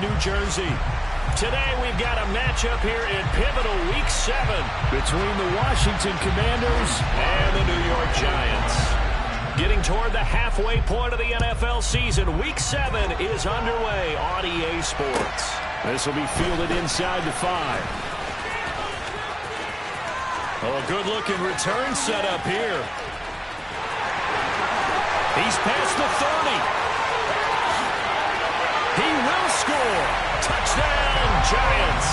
New Jersey. Today we've got a matchup here in pivotal Week 7 between the Washington Commanders and the New York Giants. Getting toward the halfway point of the NFL season, Week 7 is underway on EA Sports. This will be fielded inside the 5. Oh, a good-looking return set up here. He's past the 30. He will score. Touchdown, Giants.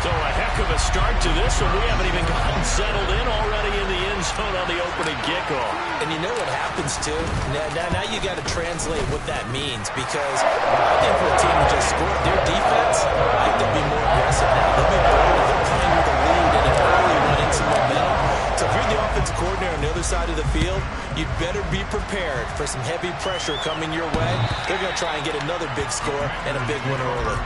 So a heck of a start to this, and we haven't even gotten settled in already in the end zone on the opening kickoff. And you know what happens, too? Now you got to translate what that means, because I think for a team to just score their defense, I think they'll be more aggressive now. They'll be bold. They're playing with the lead and an early run in some momentum. So if you're the offensive coordinator on the other side of the field, you'd better be prepared for some heavy pressure coming your way. They're going to try and get another big score and a big one early.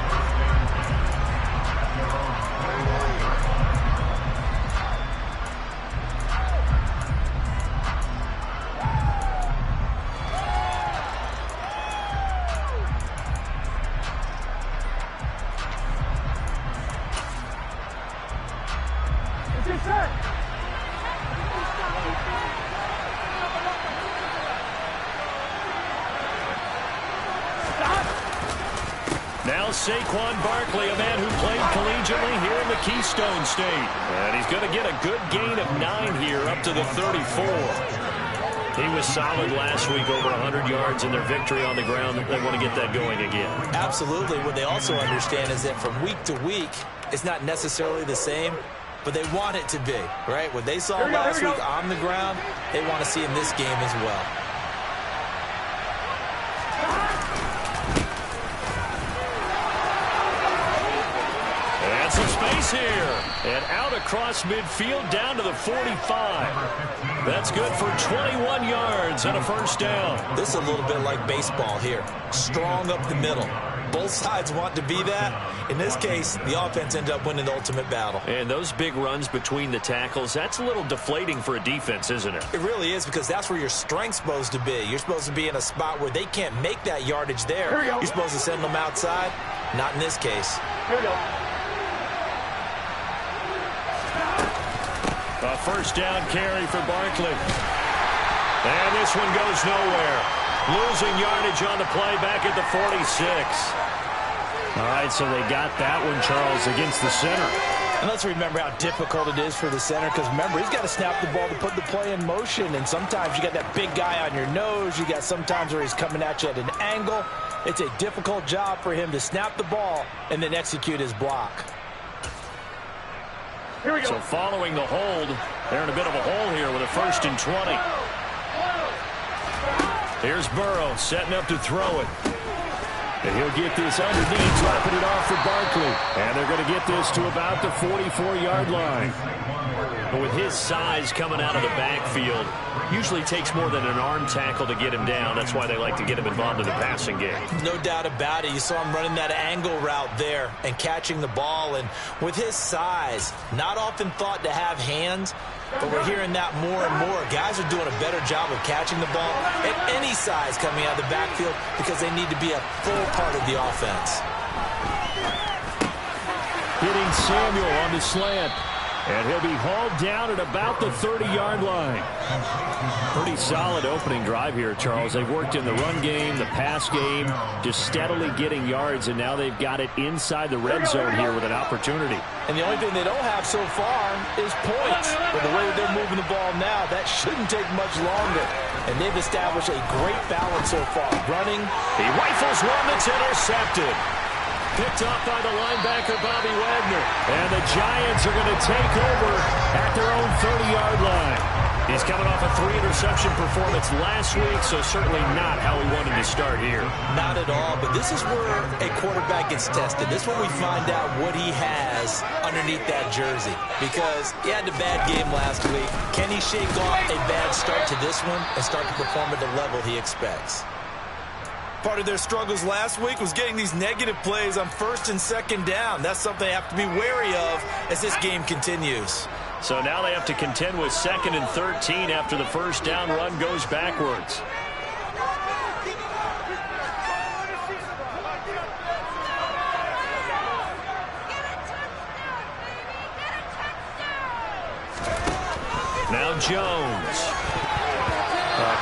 Now Saquon Barkley, a man who played collegiately here in the Keystone State. And he's going to get a good gain of 9 here up to the 34. He was solid last week, over 100 yards in their victory on the ground. They want to get that going again. Absolutely. What they also understand is that from week to week, it's not necessarily the same, but they want it to be, right? What they saw last week on the ground, they want to see in this game as well. And some space here. And out across midfield down to the 45. That's good for 21 yards and a first down. This is a little bit like baseball here. Strong up the middle. Both sides want to be that. In this case, the offense ended up winning the ultimate battle. And those big runs between the tackles, that's a little deflating for a defense, isn't it? It really is, because that's where your strength's supposed to be. You're supposed to be in a spot where they can't make that yardage there. You're supposed to send them outside. Not in this case. Here we go. A first down carry for Barkley. And this one goes nowhere. Losing yardage on the play back at the 46. All right, so they got that one, Charles, against the center. And let's remember how difficult it is for the center, because remember, he's got to snap the ball to put the play in motion, and sometimes you got that big guy on your nose. You got sometimes where he's coming at you at an angle. It's a difficult job for him to snap the ball and then execute his block. Here we go. So following the hold, they're in a bit of a hole here with a 1st and 20. Here's Burrow setting up to throw it. And he'll get this underneath, dropping it off for Barkley. And they're going to get this to about the 44-yard line. But with his size coming out of the backfield, usually takes more than an arm tackle to get him down. That's why they like to get him involved in the passing game. No doubt about it. You saw him running that angle route there and catching the ball. And with his size, not often thought to have hands, but we're hearing that more and more. Guys are doing a better job of catching the ball at any size coming out of the backfield because they need to be a full part of the offense. Hitting Samuel on the slant. And he'll be hauled down at about the 30-yard line. Pretty solid opening drive here, Charles. They've worked in the run game, the pass game, just steadily getting yards, and now they've got it inside the red zone here with an opportunity. And the only thing they don't have so far is points. But the way they're moving the ball now, that shouldn't take much longer. And they've established a great balance so far. Running. He rifles one that's intercepted. Picked off by the linebacker, Bobby Wagner. And the Giants are going to take over at their own 30-yard line. He's coming off a 3-interception performance last week, so certainly not how he wanted to start here. Not at all, but this is where a quarterback gets tested. This is where we find out what he has underneath that jersey. Because he had a bad game last week. Can he shake off a bad start to this one and start to perform at the level he expects? Part of their struggles last week was getting these negative plays on 1st and 2nd down. That's something they have to be wary of as this game continues. So now they have to contend with 2nd and 13 after the first down run goes backwards. Now Jones.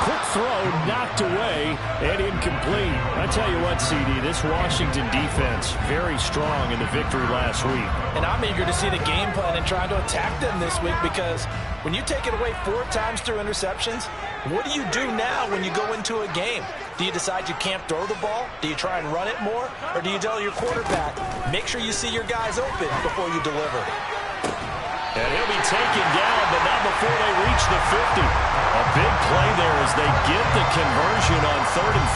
Quick throw, knocked away, and incomplete. I tell you what, CD, this Washington defense, very strong in the victory last week. And I'm eager to see the game plan and trying to attack them this week, because when you take it away 4 times through interceptions, what do you do now when you go into a game? Do you decide you can't throw the ball? Do you try and run it more? Or do you tell your quarterback, make sure you see your guys open before you deliver? And he'll be taken down, but not before they reach the 50. A big play there as they get the conversion on 3rd and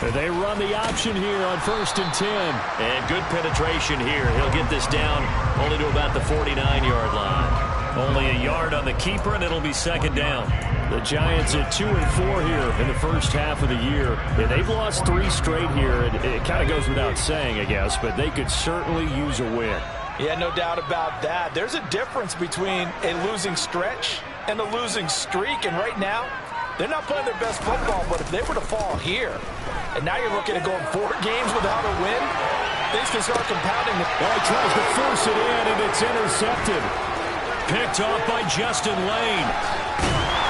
13. They run the option here on 1st and 10. And good penetration here. He'll get this down only to about the 49-yard line. Only a yard on the keeper, and it'll be 2nd down. The Giants at 2-4 here in the first half of the year. And they've lost 3 straight here. It kind of goes without saying, I guess, but they could certainly use a win. Yeah, no doubt about that. There's a difference between a losing stretch and a losing streak. And right now, they're not playing their best football, but if they were to fall here, and now you're looking at going 4 games without a win, things can start compounding. He tries to force it in, and it's intercepted. Picked off by Justin Lane.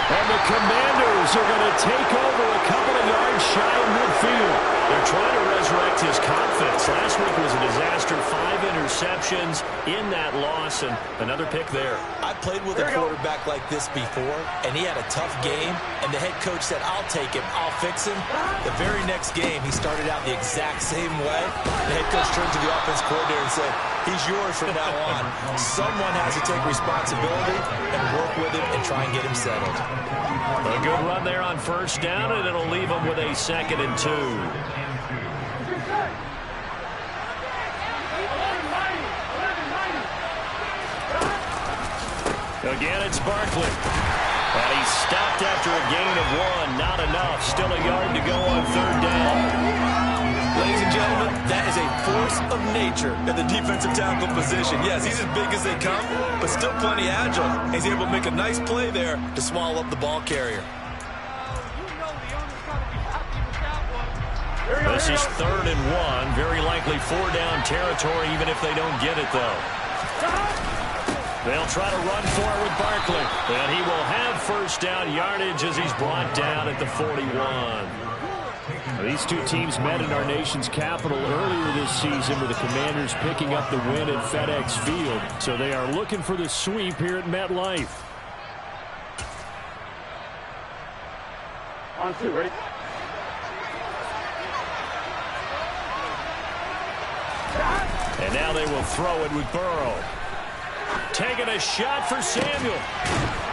And the Commanders are going to take over a couple of yards shy of midfield. They're trying to resurrect his confidence. Last week was a disaster. 5 interceptions in that loss, and another pick there. I played with a quarterback like this before, and he had a tough game, and the head coach said, I'll take him, I'll fix him. The very next game, he started out the exact same way. The head coach turned to the offense coordinator and said, he's yours from now on. Someone has to take responsibility and work with him and try and get him settled. A good run there on 1st down, and it'll leave them with a 2nd and 2. Again, it's Barkley. And he's stopped after a gain of 1. Not enough. Still a yard to go on 3rd down. Ladies and gentlemen, that is a force of nature at the defensive tackle position. Yes, he's as big as they come, but still plenty agile. He's able to make a nice play there to swallow up the ball carrier. This is 3rd and 1. Very likely 4-down territory, even if they don't get it, though. They'll try to run for it with Barkley. And he will have 1st down yardage as he's brought down at the 41. These two teams met in our nation's capital earlier this season, with the Commanders picking up the win at FedEx Field. So they are looking for the sweep here at MetLife. On 2, ready? And now they will throw it with Burrow. Taking a shot for Samuel.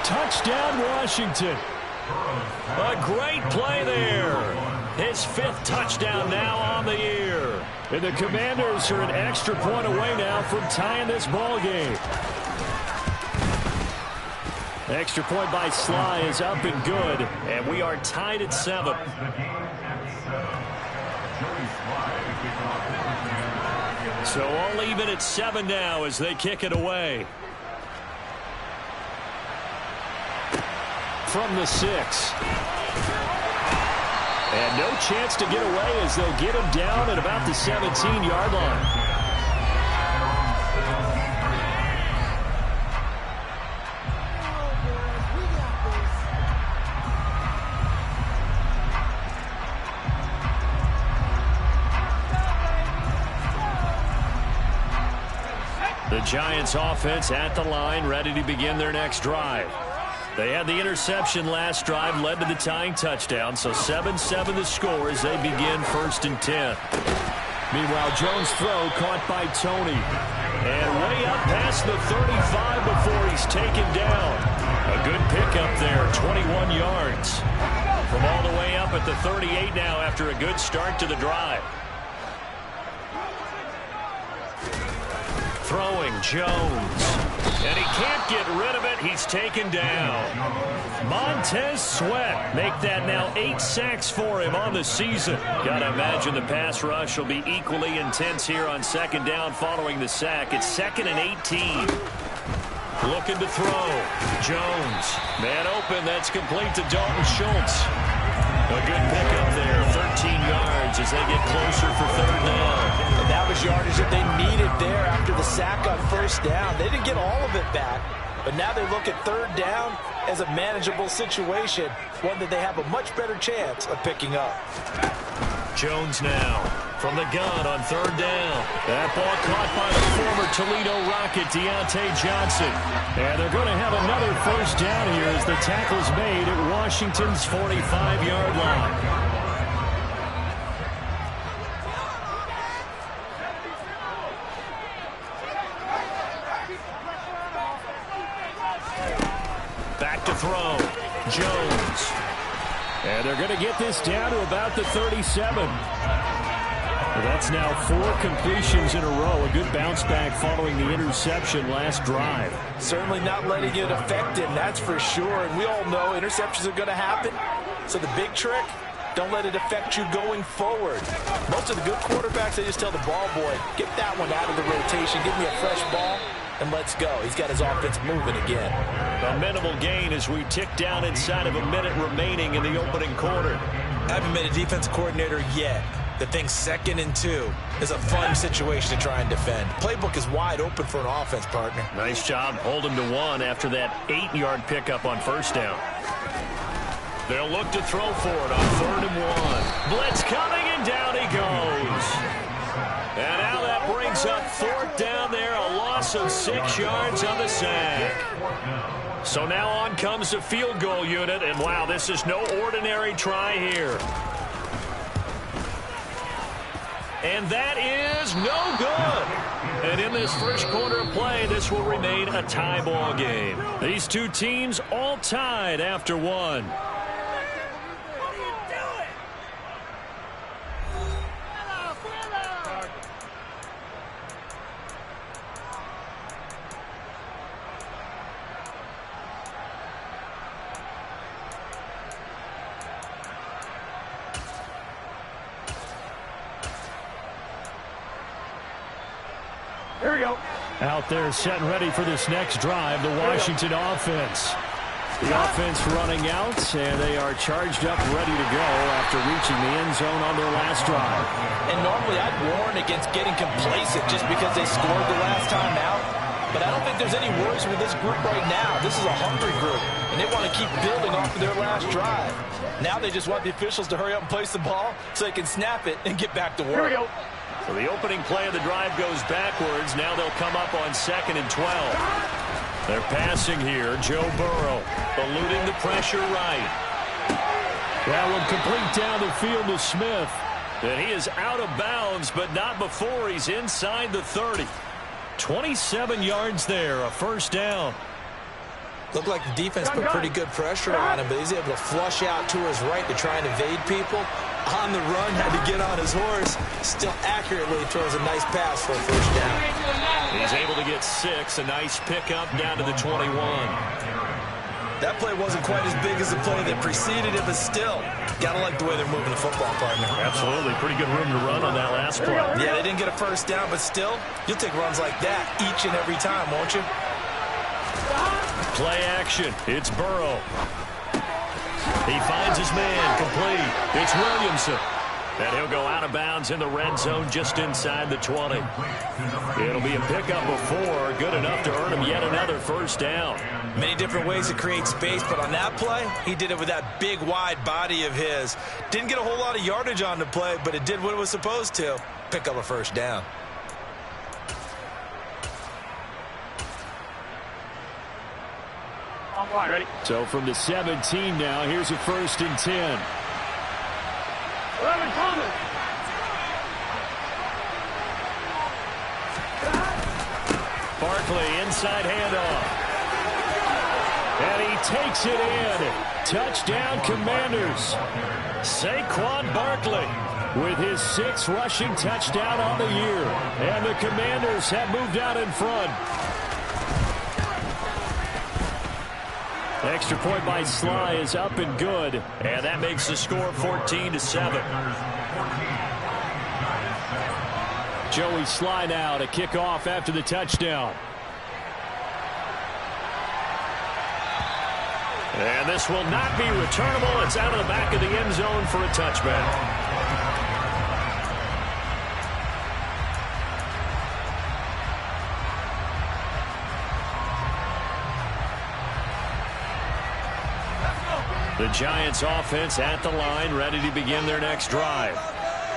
Touchdown, Washington. A great play there. His 5th touchdown now on the year. And the Commanders are an extra point away now from tying this ball game. Extra point by Sly is up and good. And we are tied at 7. So all even at 7 now as they kick it away. From the 6. And no chance to get away as they'll get him down at about the 17-yard line. The Giants offense at the line, ready to begin their next drive. They had the interception last drive, led to the tying touchdown, so 7-7 the score as they begin 1st and 10. Meanwhile, Jones' throw caught by Tony. And way up past the 35 before he's taken down. A good pickup there, 21 yards. From all the way up at the 38 now after a good start to the drive. Throwing Jones. And he can't get rid of it. He's taken down. Montez Sweat make that now 8 sacks for him on the season. Gotta imagine the pass rush will be equally intense here on 2nd down following the sack. It's 2nd and 18. Looking to throw. Jones. Man open. That's complete to Dalton Schultz. A good pickup there. yards as they get closer for third down. And that was yardage that they needed there after the sack on first down. They didn't get all of it back, but now they look at third down as a manageable situation, one that they have a much better chance of picking up. Jones now from the gun on third down. That ball caught by the former Toledo Rocket, Deontay Johnson. And they're going to have another first down here as the tackle's made at Washington's 45-yard line. Back to throw. Jones. And they're going to get this down to about the 37. That's now 4 completions in a row. A good bounce back following the interception last drive. Certainly not letting it affect him, that's for sure. And we all know interceptions are going to happen. So the big trick, don't let it affect you going forward. Most of the good quarterbacks, they just tell the ball boy, get that one out of the rotation, give me a fresh ball, and let's go. He's got his offense moving again. A minimal gain as we tick down inside of a minute remaining in the opening quarter. I haven't been a defense coordinator yet. The thing 2nd and 2 is a fun situation to try and defend. Playbook is wide open for an offense, partner. Nice job holding to 1 after that 8-yard pickup on first down. They'll look to throw for it on 3rd and 1. Blitz coming, and down he goes. And now that brings up 4th down there, a loss of 6 yards on the sack. So now on comes the field goal unit, and wow, this is no ordinary try here. And that is no good. And in this first quarter of play, this will remain a tie ball game. These two teams all tied after 1. Here we go. Out there set and ready for this next drive, the Washington offense. The offense running out, and they are charged up, ready to go after reaching the end zone on their last drive. And normally I'd warn against getting complacent just because they scored the last time out. But I don't think there's any worries with this group right now. This is a hungry group, and they want to keep building off of their last drive. Now they just want the officials to hurry up and place the ball so they can snap it and get back to work. Here we go. So the opening play of the drive goes backwards. Now they'll come up on 2nd and 12. They're passing here. Joe Burrow eluding the pressure right. That one complete down the field to Smith. And he is out of bounds, but not before he's inside the 30. 27 yards there, a first down. Looked like the defense put pretty good pressure on him, but he's able to flush out to his right to try and evade people. On the run, had to get on his horse. Still accurately throws a nice pass for a first down. He's able to get 6, a nice pickup down to the 21. That play wasn't quite as big as the play that preceded it, but still, gotta like the way they're moving the football, partner. Absolutely, pretty good room to run on that last play. Yeah, they didn't get a first down, but still, you'll take runs like that each and every time, won't you? Play action. It's Burrow. He finds his man complete. It's Williamson. And he'll go out of bounds in the red zone just inside the 20. It'll be a pickup of 4, good enough to earn him yet another first down. Many different ways to create space, but on that play, he did it with that big, wide body of his. Didn't get a whole lot of yardage on the play, but it did what it was supposed to. Pick up a first down. Ready? So from the 17 now, here's a 1st and 10. 11 coming. Barkley, inside handoff. And he takes it in. Touchdown, Commanders. Saquon Barkley with his 6th rushing touchdown on the year. And the Commanders have moved out in front. Extra point by Sly is up and good. And that makes the score 14-7. Joey Sly now to kick off after the touchdown. And this will not be returnable. It's out of the back of the end zone for a touchback. The Giants offense at the line, ready to begin their next drive.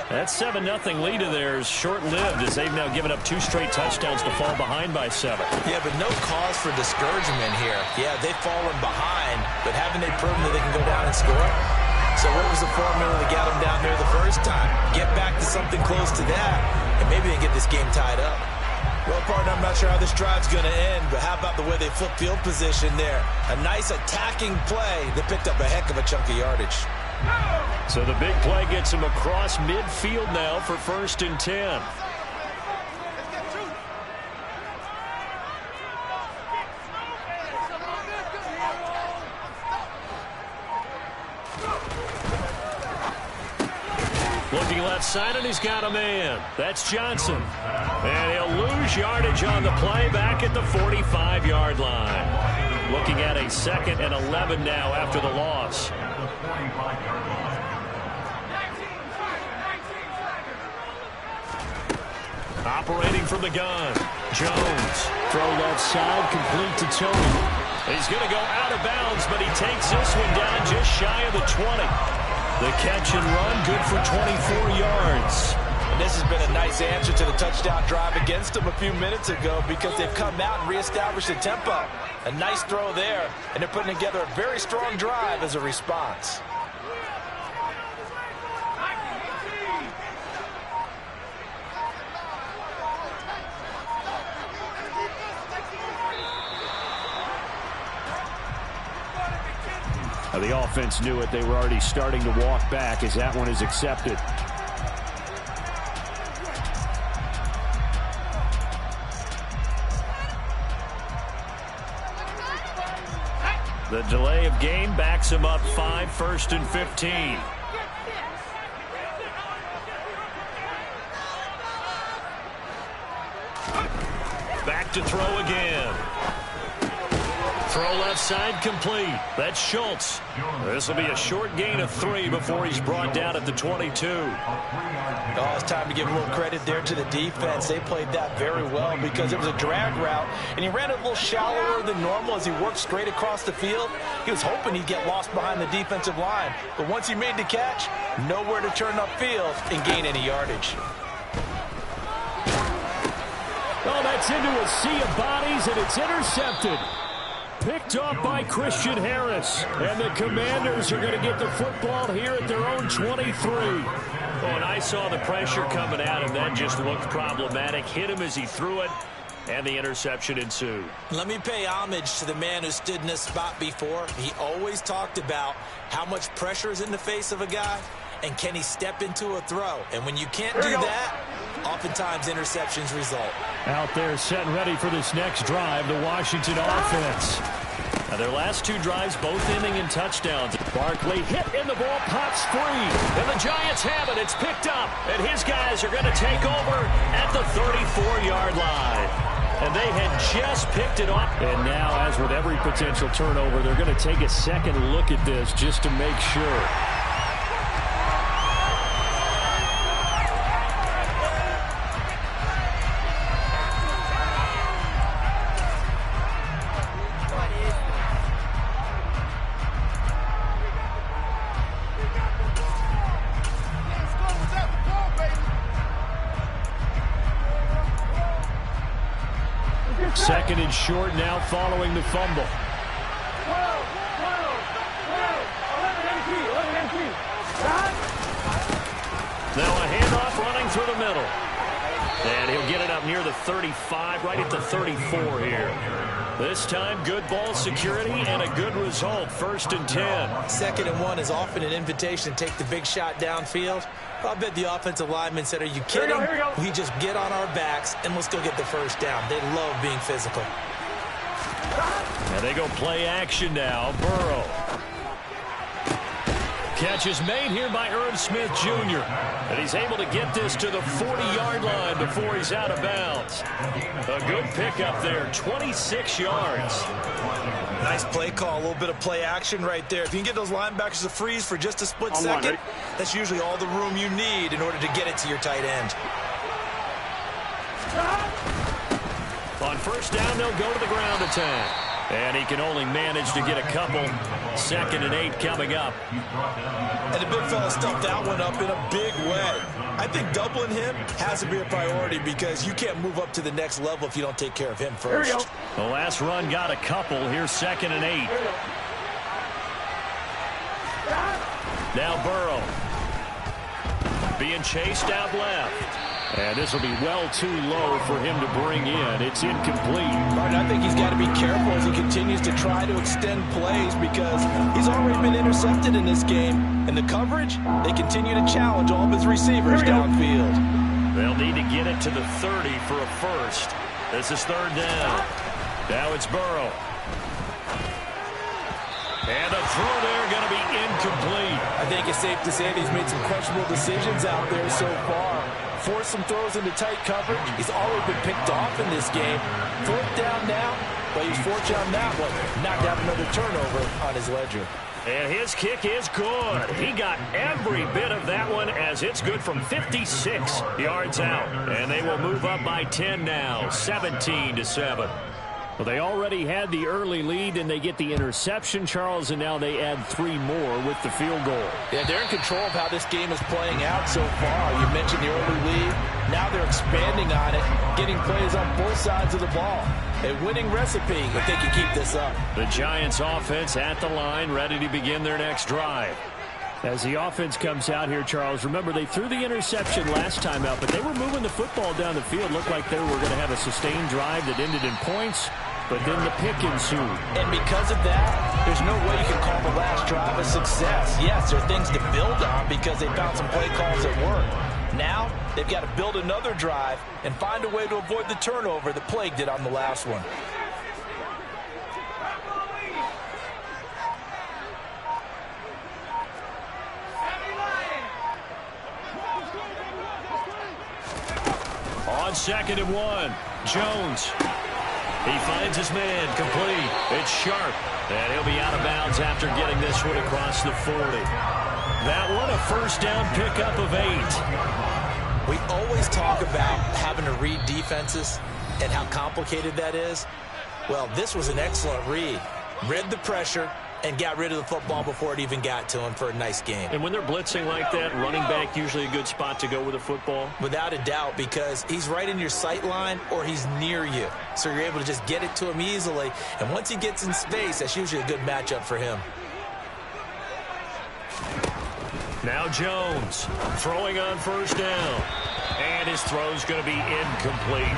That 7-0 lead of theirs short-lived as they've now given up 2 straight touchdowns to fall behind by 7. Yeah, but no cause for discouragement here. Yeah, they've fallen behind, but haven't they proven that they can go down and score? So what was the formula that got them down there the first time? Get back to something close to that, and maybe they can get this game tied up. Well, partner, I'm not sure how this drive's going to end, but how about the way they flip field position there? A nice attacking play that picked up a heck of a chunk of yardage. So the big play gets him across midfield now for 1st and 10. Looking left side, and he's got a man. That's Johnson. And he'll lose yardage on the play back at the 45-yard line. Looking at a 2nd and 11 now after the loss. Operating from the gun. Jones. Throw left side, complete to Tony. He's going to go out of bounds, but he takes this one down just shy of the 20. The catch and run, good for 24 yards. And this has been a nice answer to the touchdown drive against them a few minutes ago because they've come out and reestablished the tempo. A nice throw there, and they're putting together a very strong drive as a response. The offense knew it. They were already starting to walk back as that one is accepted. The delay of game backs him up 5, 1st and 15. Back to throw again. Throw left side complete. That's Schultz. This will be a short gain of 3 before he's brought down at the 22. Oh, it's time to give a little credit there to the defense. They played that very well because it was a drag route, and he ran it a little shallower than normal as he worked straight across the field. He was hoping he'd get lost behind the defensive line, but once he made the catch, nowhere to turn upfield and gain any yardage. Oh, that's into a sea of bodies, and it's intercepted. Picked off by Christian Harris. And the Commanders are going to get the football here at their own 23. Oh, and I saw the pressure coming at him. That just looked problematic. Hit him as he threw it, and the interception ensued. Let me pay homage to the man who stood in this spot before. He always talked about how much pressure is in the face of a guy, and can he step into a throw. And when you can't do that, oftentimes interceptions result. Out there set and ready for this next drive, the Washington offense. Now their last 2 drives both ending in touchdowns. Barkley hit and the ball pops free. And the Giants have it. It's picked up. And his guys are going to take over at the 34-yard line. And they had just picked it up. And now, as with every potential turnover, they're going to take a second look at this just to make sure. Second and short now following the fumble. Now a handoff running through the middle. And he'll get it up near the 35, right at the 34 here. This time, good ball security and a good result, 1st and 10. 2nd and 1 is often an invitation to take the big shot downfield. I bet the offensive lineman said, are you kidding? We just get on our backs and let's go get the first down. They love being physical. And they go play action now. Burrow. Catch is made here by Irv Smith Jr. And he's able to get this to the 40-yard line before he's out of bounds. A good pickup there, 26 yards. Nice play call, a little bit of play action right there. If you can get those linebackers to freeze for just a split second, that's usually all the room you need in order to get it to your tight end. On 1st down, they'll go to the ground attack. And he can only manage to get a couple. 2nd and 8 coming up. And the big fella stuffed that one up in a big way. I think doubling him has to be a priority because you can't move up to the next level if you don't take care of him first. The last run got a couple. Here's 2nd and 8. Now Burrow. Being chased out left. And this will be well too low for him to bring in. It's incomplete. Right, I think he's got to be careful as he continues to try to extend plays because he's already been intercepted in this game. And the coverage, they continue to challenge all of his receivers downfield. They'll need to get it to the 30 for a first. This is 3rd down. Now it's Burrow. And the throw there going to be incomplete. I think it's safe to say that he's made some questionable decisions out there so far. Forced some throws into tight coverage. He's already been picked off in this game. 4th down now, but he's fortunate on that one. Not to have another turnover on his ledger. And his kick is good. He got every bit of that one as it's good from 56 yards out. And they will move up by 10 now, 17-7. Well, they already had the early lead, and they get the interception, Charles, and now they add 3 more with the field goal. Yeah, they're in control of how this game is playing out so far. You mentioned the early lead. Now they're expanding on it, getting plays on both sides of the ball. A winning recipe if they can keep this up. The Giants offense at the line, ready to begin their next drive. As the offense comes out here, Charles, remember they threw the interception last time out, but they were moving the football down the field. Looked like they were going to have a sustained drive that ended in points, but then the pick ensued. And because of that, there's no way you can call the last drive a success. Yes, there are things to build on because they found some play calls that work. Now, they've got to build another drive and find a way to avoid the turnover that plagued it on the last one. On 2nd and 1, Jones. He finds his man, complete. It's Sharp, and he'll be out of bounds after getting this one across the 40. That one a first down pickup of 8. We always talk about having to read defenses and how complicated that is. Well, this was an excellent read. Read the pressure and got rid of the football before it even got to him for a nice game. And when they're blitzing like that, running back usually a good spot to go with the football? Without a doubt, because he's right in your sight line or he's near you. So you're able to just get it to him easily. And once he gets in space, that's usually a good matchup for him. Now Jones throwing on first down. And his throw's going to be incomplete.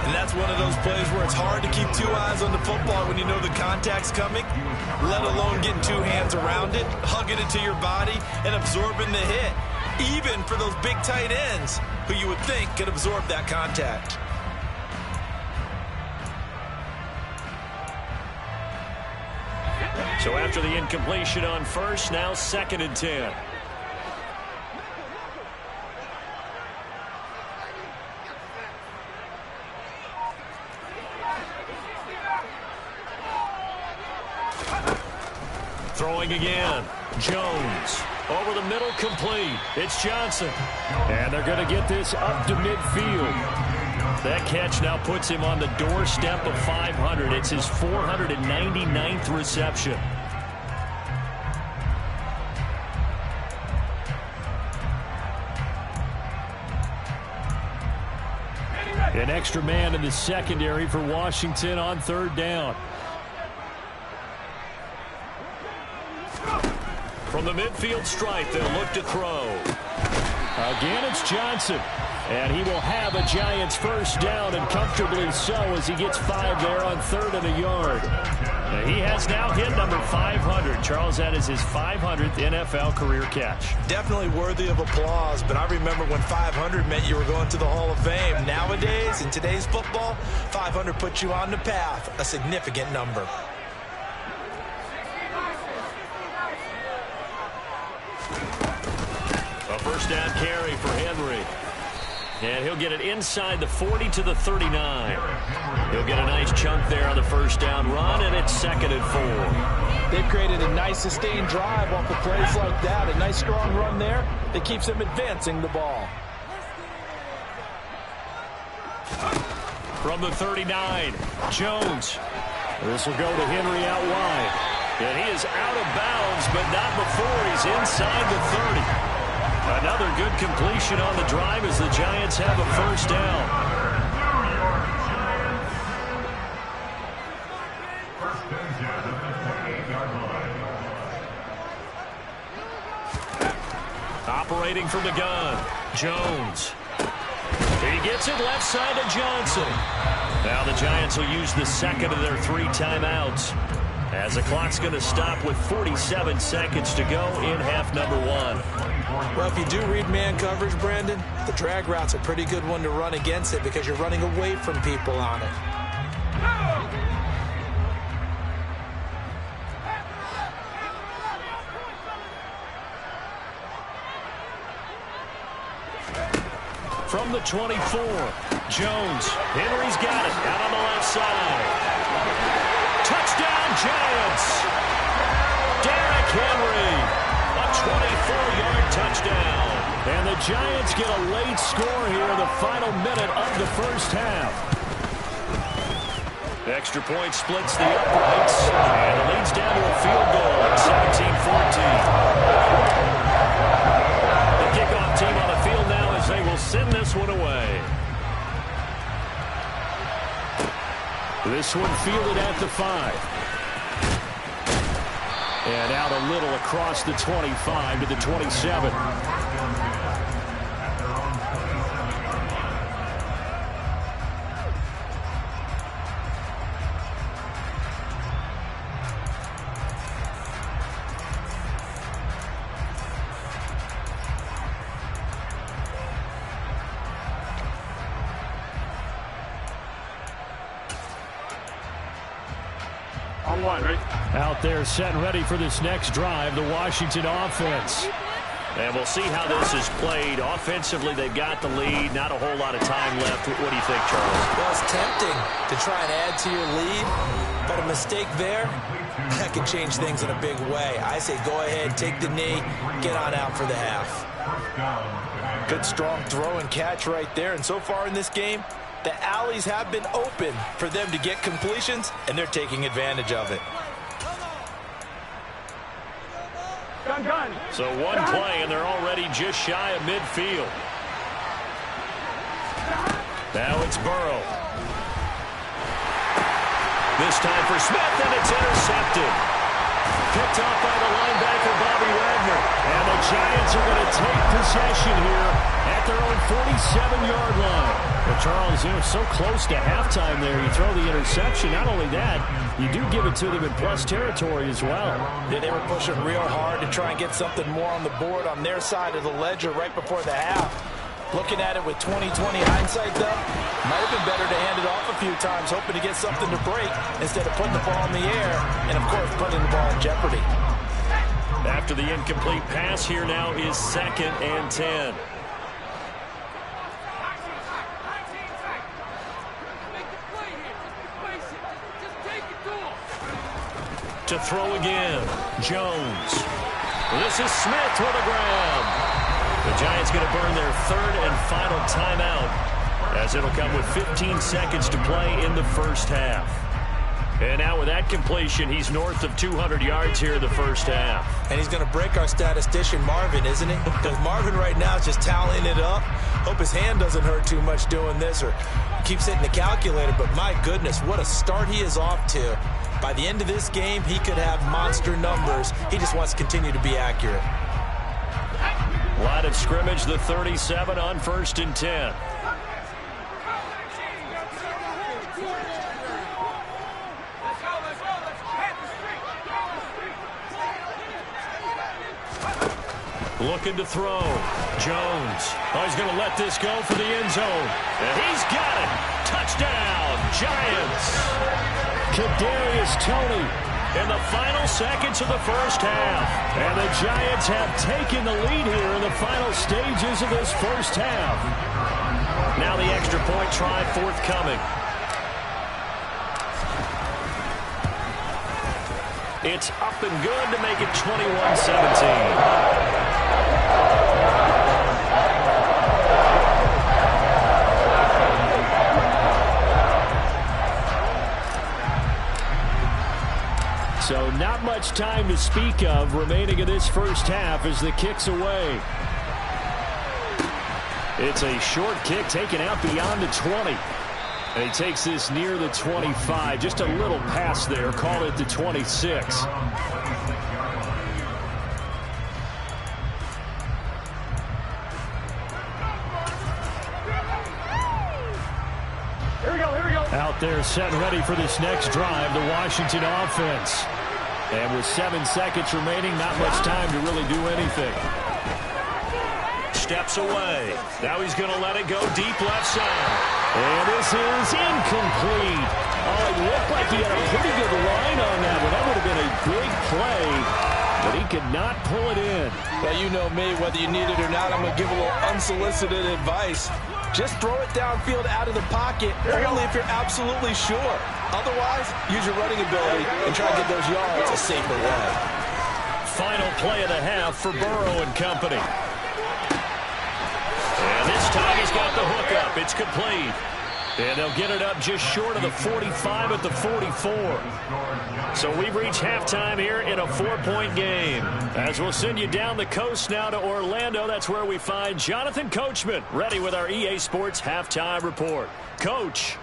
And that's one of those plays where it's hard to keep 2 eyes on the football when you know the contact's coming, let alone getting 2 hands around it, hugging it to your body, and absorbing the hit. Even for those big tight ends who you would think could absorb that contact. So after the incompletion on first, now 2nd and 10. Throwing again. Jones. Over the middle, complete. It's Johnson. And they're going to get this up to midfield. That catch now puts him on the doorstep of 500. It's his 499th reception. An extra man in the secondary for Washington on 3rd down. From the midfield stripe, they'll look to throw. Again, it's Johnson. And he will have a Giants first down, and comfortably so as he gets 5 there on 3rd and a yard. Now, he has now hit number 500. Charles, that is his 500th NFL career catch. Definitely worthy of applause, but I remember when 500 meant you were going to the Hall of Fame. Nowadays, in today's football, 500 puts you on the path, a significant number. A first down carry for Henry. And he'll get it inside the 40 to the 39. He'll get a nice chunk there on the first down run, and it's 2nd and 4. They've created a nice sustained drive off of plays like that. A nice strong run there that keeps them advancing the ball. From the 39, Jones. This will go to Henry out wide. And he is out of bounds, but not before he's inside the 30. Another good completion on the drive as the Giants have a first down. Operating from the gun, Jones. He gets it left side to Johnson. Now the Giants will use the second of their 3 timeouts, as the clock's going to stop with 47 seconds to go in half number 1. Well, if you do read man coverage, Brandon, the drag route's a pretty good one to run against it because you're running away from people on it. From the 24, Jones. Henry's got it out on the left side. Touchdown, Giants! Derrick Henry, a 24-yard touchdown. And the Giants get a late score here in the final minute of the first half. Extra point splits the uprights, and it leads down to a field goal at 17-14. The kickoff team on the field now as they will send this one away. This one fielded at the 5. And out a little across the 25 to the 27. Out there set and ready for this next drive, the Washington offense. And we'll see how this is played. Offensively, they've got the lead. Not a whole lot of time left. What do you think, Charles? Well, it's tempting to try and add to your lead, but a mistake there, that could change things in a big way. I say go ahead, take the knee, get on out for the half. Good, strong throw and catch right there. And so far in this game, the alleys have been open for them to get completions, and they're taking advantage of it. So one play, and they're already just shy of midfield. Now it's Burrow. This time for Smith, and it's intercepted. Picked off by the linebacker, Bobby Wagner. And the Giants are going to take possession here at their own 47-yard line. But Charles, so close to halftime there. You throw the interception. Not only that, you do give it to them in plus territory as well. Yeah, they were pushing real hard to try and get something more on the board on their side of the ledger right before the half. Looking at it with 20/20 hindsight, though, might have been better to hand it off a few times, hoping to get something to break instead of putting the ball in the air and, of course, putting the ball in jeopardy. After the incomplete pass, here now is 2nd and 10. To throw again, Jones. This is Smith with a grab. The Giants going to burn their 3rd and final timeout, as it'll come with 15 seconds to play in the first half. And now with that completion, he's north of 200 yards here in the first half. And he's going to break our statistician, Marvin, isn't he? Because Marvin right now is just tallying it up. Hope his hand doesn't hurt too much doing this or keeps hitting the calculator. But my goodness, what a start he is off to. By the end of this game, he could have monster numbers. He just wants to continue to be accurate. Line of scrimmage, the 37 on 1st and 10. Looking to throw. Jones. Oh, he's going to let this go for the end zone. And he's got it. Touchdown, Giants. Kadarius Toney in the final seconds of the first half. And the Giants have taken the lead here in the final stages of this first half. Now the extra point try forthcoming. It's up and good to make it 21-17. So not much time to speak of remaining in this first half as the kick's away. It's a short kick taken out beyond the 20. And he takes this near the 25. Just a little pass there. Call it the 26. Out there set and ready for this next drive, the Washington offense. And with 7 seconds remaining, not much time to really do anything. Steps away. Now he's going to let it go deep left side. And this is incomplete. Oh, it looked like he had a pretty good line on that one. That would have been a big play, but he could not pull it in. Well, you know me, whether you need it or not, I'm going to give a little unsolicited advice. Just throw it downfield out of the pocket, only if you're absolutely sure. Otherwise, use your running ability and try to get those yards a safer way. Final play of the half for Burrow and company. And this time he's got the hook up. It's complete. And they'll get it up just short of the 45 at the 44. So we've reached halftime here in a 4-point game. As we'll send you down the coast now to Orlando, that's where we find Jonathan Coachman ready with our EA Sports Halftime Report. Coach.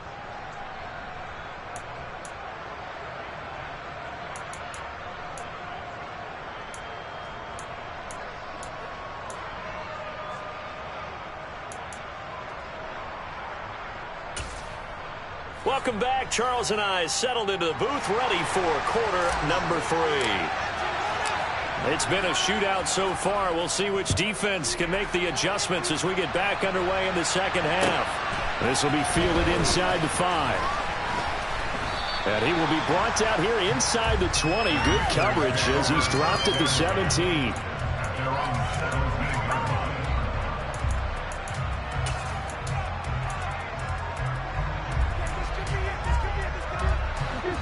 Welcome back. Charles and I settled into the booth, ready for quarter number 3. It's been a shootout so far. We'll see which defense can make the adjustments as we get back underway in the second half. This will be fielded inside the 5. And he will be brought down here inside the 20. Good coverage as he's dropped at the 17.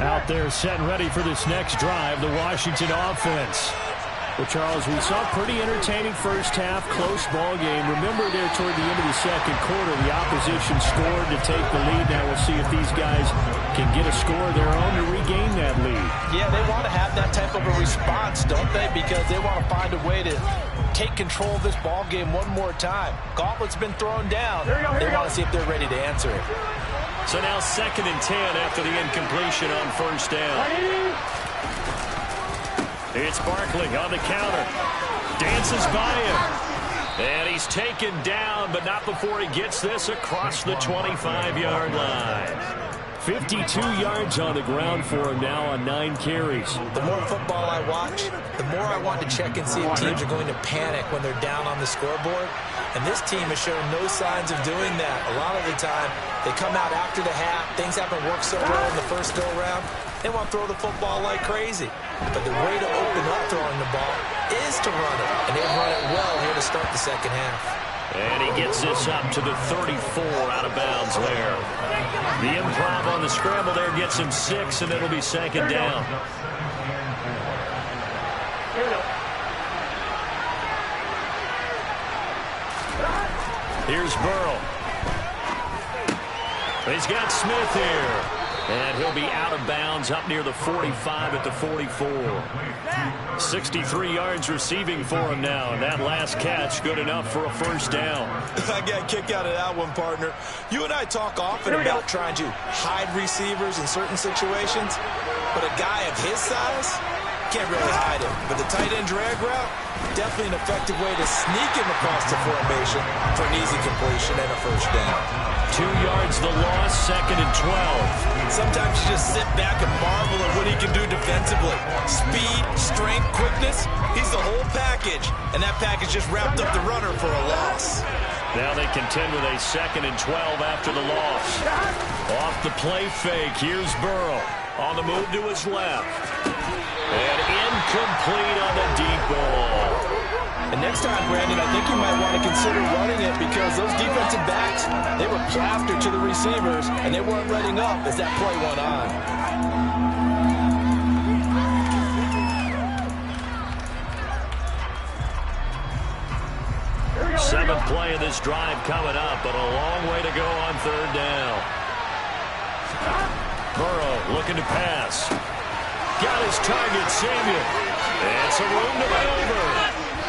Out there set and ready for this next drive, the Washington offense. Well, Charles, we saw a pretty entertaining first half, close ball game. Remember there toward the end of the second quarter, the opposition scored to take the lead. Now we'll see if these guys can get a score of their own to regain that lead. Yeah, they want to have that type of a response, don't they? Because they want to find a way to take control of this ball game one more time. Gauntlet's been thrown down. They want to see if they're ready to answer it. So now 2nd and 10 after the incompletion on first down. It's Barkley on the counter. Dances by him. And he's taken down, but not before he gets this across the 25-yard line. 52 yards on the ground for him now on 9 carries. The more football I watch, the more I want to check and see if teams are going to panic when they're down on the scoreboard. And this team has shown no signs of doing that. A lot of the time, they come out after the half. Things haven't worked so well in the first go-around. They want to throw the football like crazy. But the way to open up throwing the ball is to run it. And they've run it well here to start the second half. And he gets this up to the 34 out of bounds there. The improv on the scramble there gets him 6, and it'll be 2nd down. Here's Burrow. He's got Smith here. And he'll be out of bounds up near the 45 at the 44. 63 yards receiving for him now. And that last catch good enough for a first down. I got a kick out of that one, partner. You and I talk often about trying to hide receivers in certain situations. But a guy of his size can't really hide him. But the tight end drag route, definitely an effective way to sneak him across the formation for an easy completion and a first down. 2 yards the loss, 2nd and 12. Sometimes you just sit back and marvel at what he can do defensively. Speed, strength, quickness, he's the whole package. And that package just wrapped up the runner for a loss. Now they contend with a 2nd and 12 after the loss. Off the play fake, here's Burrow. On the move to his left. And incomplete on the deep ball. And next time, Brandon, I think you might want to consider running it because those defensive backs, they were plastered to the receivers, and they weren't letting up as that play went on. 7th play of this drive coming up, but a long way to go on 3rd down. Burrow looking to pass. Got his target, Samuel. And some room to maneuver.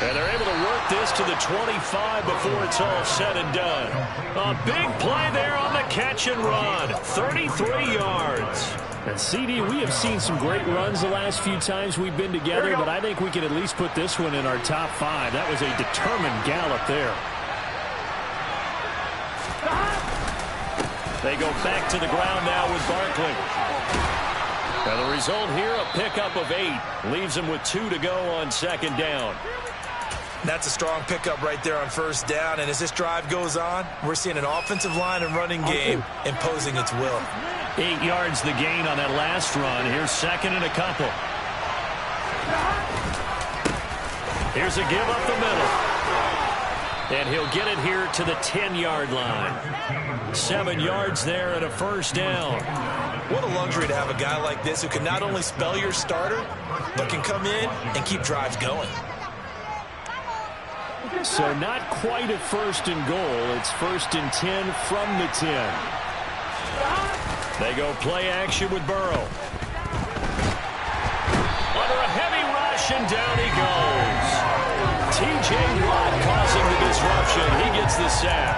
And they're able to work this to the 25 before it's all said and done. A big play there on the catch and run. 33 yards. And CD, we have seen some great runs the last few times we've been together, but I think we can at least put this one in our top 5. That was a determined gallop there. They go back to the ground now with Barkley. And the result here, a pickup of 8. Leaves them with 2 to go on second down. That's a strong pickup right there on first down. And as this drive goes on, we're seeing an offensive line and running game imposing its will. 8 yards the gain on that last run. Here's second and a couple. Here's a give up the middle. And he'll get it here to the 10-yard line. 7 yards there and a first down. What a luxury to have a guy like this who can not only spell your starter, but can come in and keep drives going. So not quite a first and goal. It's first and 10 from the 10. They go play action with Burrow. Under a heavy rush, and down he goes. T.J. Watt causing the disruption. He gets the sack.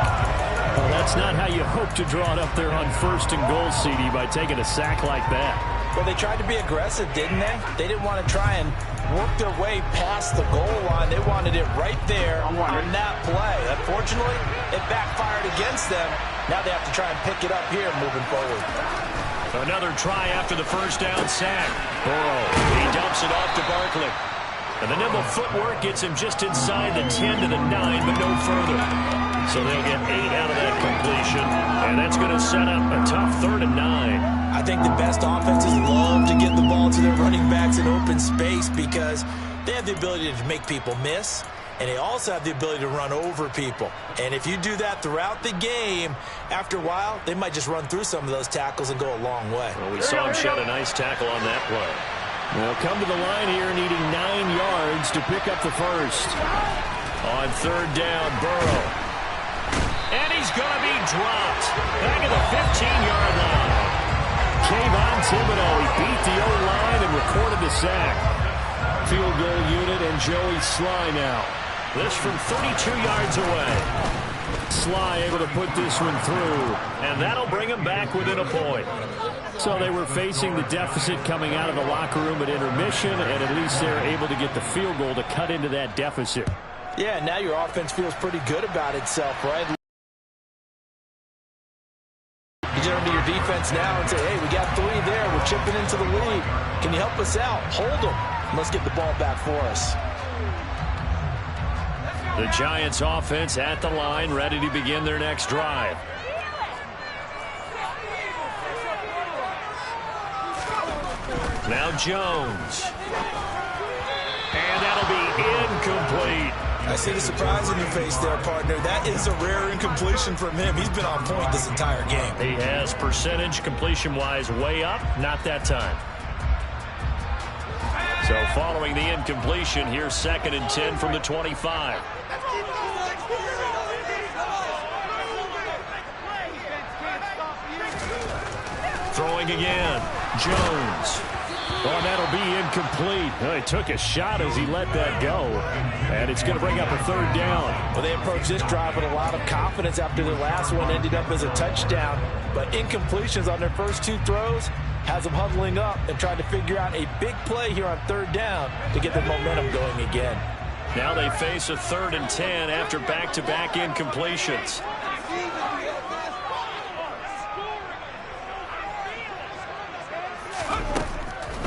Well, that's not how you hope to draw it up there on first and goal, CD, by taking a sack like that. Well, they tried to be aggressive, didn't they? They didn't want to try and work their way past the goal line. They wanted it right there on that play. Unfortunately, it backfired against them. Now they have to try and pick it up here moving forward. Another try after the first down sack. Burrow, he dumps it off to Barkley. And the nimble footwork gets him just inside the 10 to the 9, but no further. So they'll get 8 out of that completion. And that's going to set up a tough 3rd and 9. I think the best offenses love to get the ball to their running backs in open space because they have the ability to make people miss, and they also have the ability to run over people. And if you do that throughout the game, after a while, they might just run through some of those tackles and go a long way. Well, we saw him shed a nice tackle on that play. They'll come to the line here needing 9 yards to pick up the first. On 3rd down, Burrow. And he's going to be dropped. Back at the 15-yard line. Kayvon Thibodeau, he beat the O-line and recorded the sack. Field goal unit and Joey Sly now. This from 32 yards away. Sly able to put this one through, and that'll bring him back within a point. So they were facing the deficit coming out of the locker room at intermission, and at least they're able to get the field goal to cut into that deficit. Yeah, now your offense feels pretty good about itself, right? You turn to your defense now and say, hey, we got 3 there. We're chipping into the lead. Can you help us out? Hold them. Let's get the ball back for us. The Giants offense at the line, ready to begin their next drive. Now Jones. And that'll be incomplete. I see the surprise in your face there, partner. That is a rare incompletion from him. He's been on point this entire game. He has percentage completion-wise way up. Not that time. So following the incompletion, here's 2nd and 10 from the 25. Throwing again. Jones. Oh, that'll be incomplete. Well, he took a shot as he let that go. And it's going to bring up a 3rd down. Well, they approached this drive with a lot of confidence after their last one ended up as a touchdown. But incompletions on their first 2 throws has them huddling up and trying to figure out a big play here on 3rd down to get the momentum going again. Now they face a 3rd and 10 after back-to-back incompletions.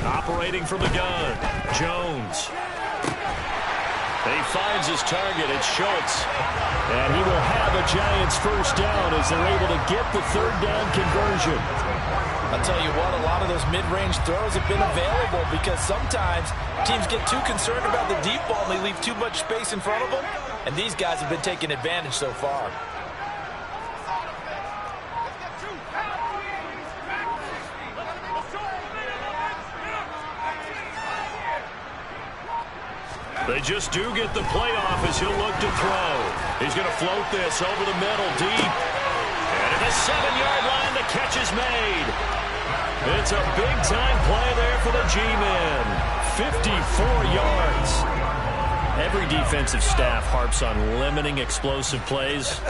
Operating from the gun, Jones. He finds his target, it's Schultz. And he will have a Giants first down as they're able to get the 3rd down conversion. I'll tell you what, a lot of those mid-range throws have been available because sometimes teams get too concerned about the deep ball and they leave too much space in front of them. And these guys have been taking advantage so far. They just do get the playoff as he'll look to throw. He's going to float this over the middle deep. And at the 7-yard line, the catch is made. It's a big-time play there for the G-men. 54 yards. Every defensive staff harps on limiting explosive plays.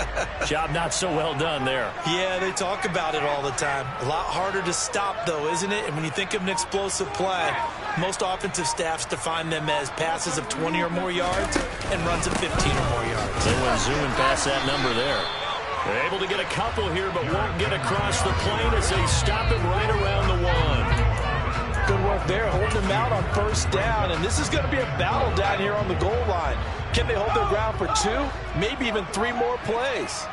Job not so well done there. Yeah, they talk about it all the time. A lot harder to stop, though, isn't it? And when you think of an explosive play, most offensive staffs define them as passes of 20 or more yards and runs of 15 or more yards. They went zooming past that number there. They're able to get a couple here, but won't get across the plane as they stop him right around the one. Good work there, holding them out on first down, and this is going to be a battle down here on the goal line. Can they hold their ground for 2, maybe even 3 more plays?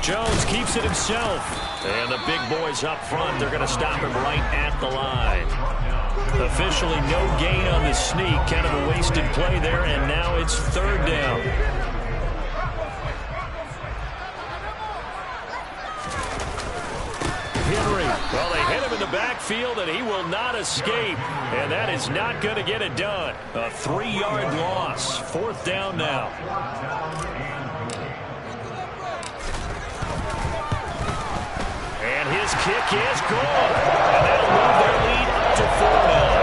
Jones keeps it himself, and the big boys up front, they're going to stop him right at the line. Officially no gain on the sneak, kind of a wasted play there, and now it's 3rd down. Henry, well, they hit him in the backfield, and he will not escape. And that is not going to get it done. A 3-yard loss. 4th down now. And his kick is good. And that'll move their lead up to 4 now.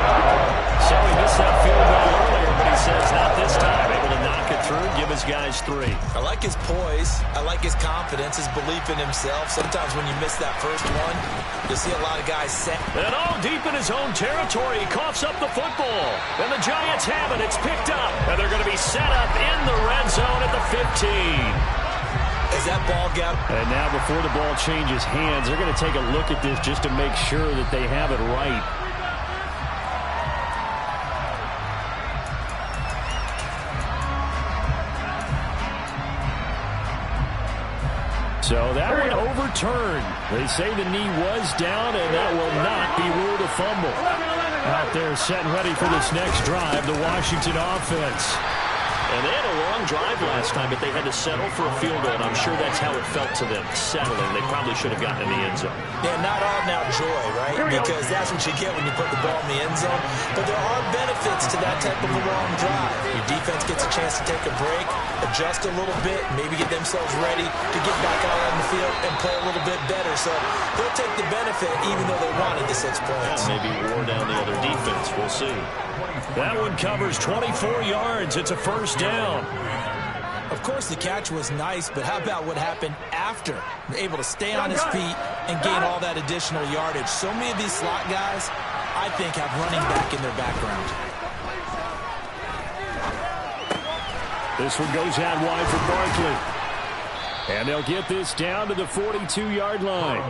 So he missed that field goal earlier, but he says not this time. Able to knock it through, give his guys 3. I like his poise. I like his confidence, his belief in himself. Sometimes when you miss that first one, you'll see a lot of guys set. And all deep in his own territory, he coughs up the football. And the Giants have it. It's picked up. And they're going to be set up in the red zone at the 15. As that ball got... And now before the ball changes hands, they're going to take a look at this just to make sure that they have it right. So that one overturned. They say the knee was down, and that will not be ruled a fumble. Out there set and ready for this next drive, the Washington offense. And they had a long drive last time, but they had to settle for a field goal, and I'm sure that's how it felt to them, settling. They probably should have gotten in the end zone. Yeah, not all now joy, right? Because that's what you get when you put the ball in the end zone. But there are benefits to that type of a long drive. Your defense gets a chance to take a break, adjust a little bit, maybe get themselves ready to get back out on the field and play a little bit better. So they'll take the benefit even though they wanted the 6 points. Maybe wore down the other defense. We'll see. That one covers 24 yards. It's a 1st down. Of course, the catch was nice, but how about what happened after? Able to stay on his feet and gain all that additional yardage. So many of these slot guys, I think, have running back in their background. This one goes out wide for Barkley. And they'll get this down to the 42-yard line.